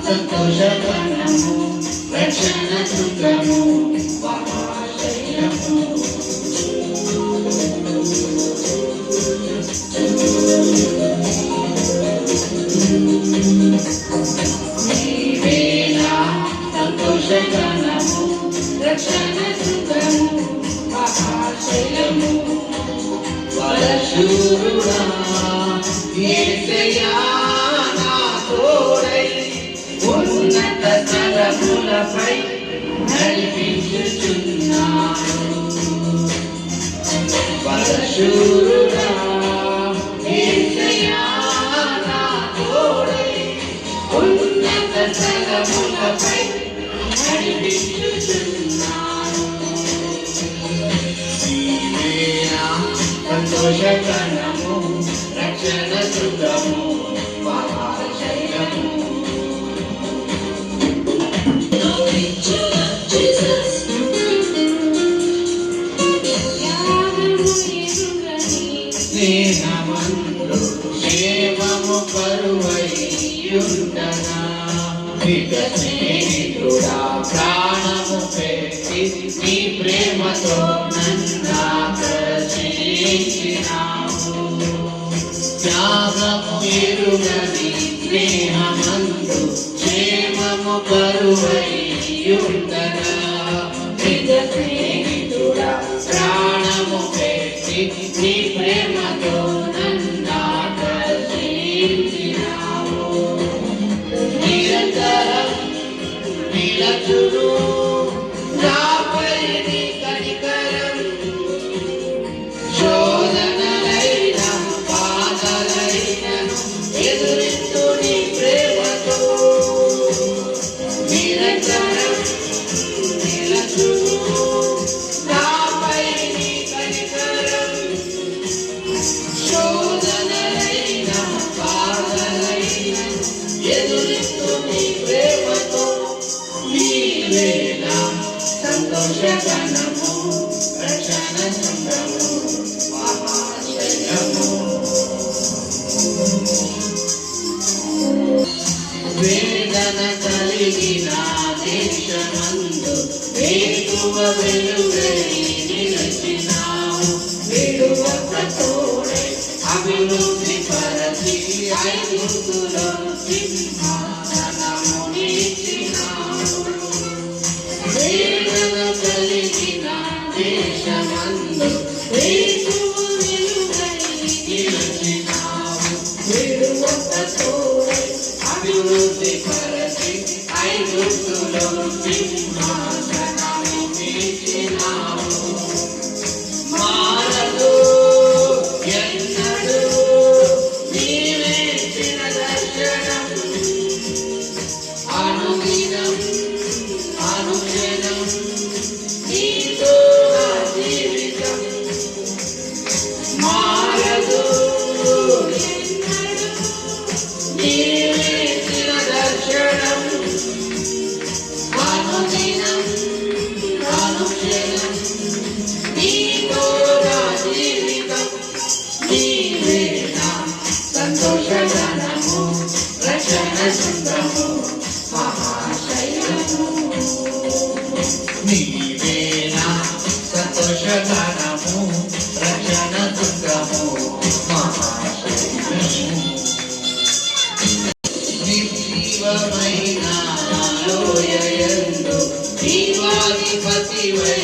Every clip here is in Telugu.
సంతోషకరము రక్షణ శృంగము మహాశైలము నీవేనా సంతోషకరము రక్షణ శృంగము మహాశైలము వరశూరుడా యేసయ్యా ఉన్నత స్థలములపై నడిపించుచున్నాడు వరశూరుడా యేసయ్యా నా తోడై ఉన్నత స్థలములపై నడిపించుచున్నాడు నీవేనా సంతోషకరము రక్షణ శృంగము మహాశైలము స్నేహమందు క్షేమము కరువైయుండనా నిజ స్నేహితుడా ప్రాణము పెట్టి నీ ప్రేమతో నన్నాకర్షించినావు త్యాగము ఎరుగని స్నేహమందు క్షేమము కరువైయుండనా నిజ స్నేహితుడా ప్రాణము పెట్టి నీ ప్రేమతో నన్నాకర్షించినావు నిరంతరం నిలచును నాపై నీ కనికరం శోధనలైన బాధలైనను ఎదురిస్తూ నీ ప్రేమతో నిరంతరం నిలచును నాపై నీ కనికరం శోధనలైన బాధలైనను ఎదురిస్తూ నీ ప్రేమతో నీవేనా సంతోషగణము రక్షణ శృంగము మహాశైలము వేదన కలిగిన దేశమందు వేకువ వెలుగై నిలిచినావు విడువక తోడై అభివృద్ధి పరచి ఐగుప్తులో సింహాసనము నిలిచినావు వేదన కలిగిన దేశమందు వేకువ వెలుగై నిలిచినావు విడువక తోడై అభివృద్ధి పరచి ఐగుప్తులో సింహాసనము నిలిచినావు మారదు ఎన్నడూ నీవిచ్చిన దర్శనం అనుదినం అనుక్షణం నీతో నా జీవితం మారదు ఎన్నడూ నీవిచ్చిన దర్శనం అనుదినం అనుక్షణం నీతో నా జీవితం నీవేనా సంతోషగణము రక్షణ శృంగము మహాశైలము నీవేనా సంతోషగణము రక్షణ శృంగము మహాశైలము నిర్జీవమైన లోయయందు జీవాధిపతివై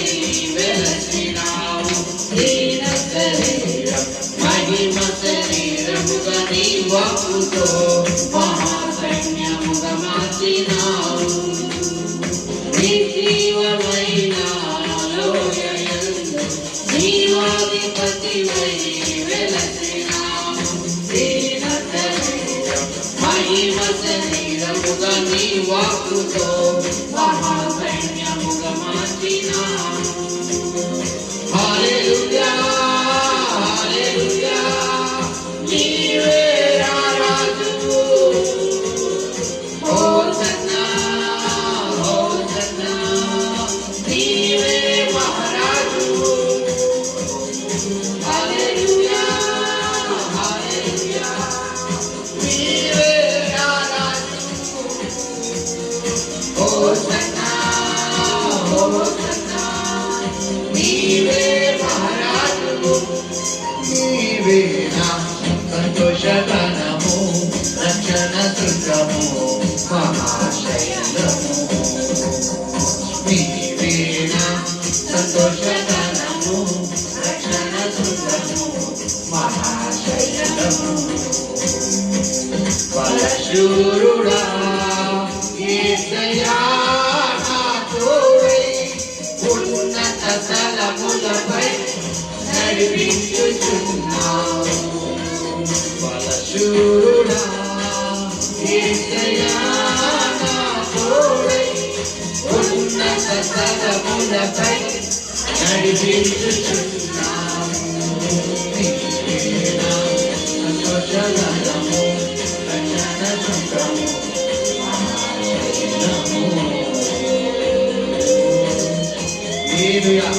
వెలసినావు దీన శరీరం మహిమ శరీరముగా నీ వాక్కుతో మహాసైన్యముగా మార్చినావు నిర్జీవమైన లోయయందు జీవాధిపతివై వెలసినావు దీన శరీరం మహిమ శరీరముగా నీ వాక్కుతో మహాసైన్యముగా మార్చినావు హల్లెలూయా హల్లెలూయా నీవే రాజు హోసన్నా హోసన్నా నీవే మహారాజు హల్లెలూయా హల్లెలూయా నీవే రాజు హోసన్నా హోసన్నా నీవే మహారాజు నీవే నా సంతోషగానము రక్షణ శృంగము మహాశైలము నీవే నా సంతోషగానము రక్షణ శృంగము మహాశైలము బలశూరుడా యేసయ్యా నా తోడై ఉన్నత స్థలములపై నడిపించుచున్నావు బలశూరుడా యేసయ్యా నా తోడై ఉన్నత స్థలములపై నడిపించుచున్నావు నీవే నా సంతోషగానము రక్షణ శృంగము మహాశైలము హల్లెలూయా.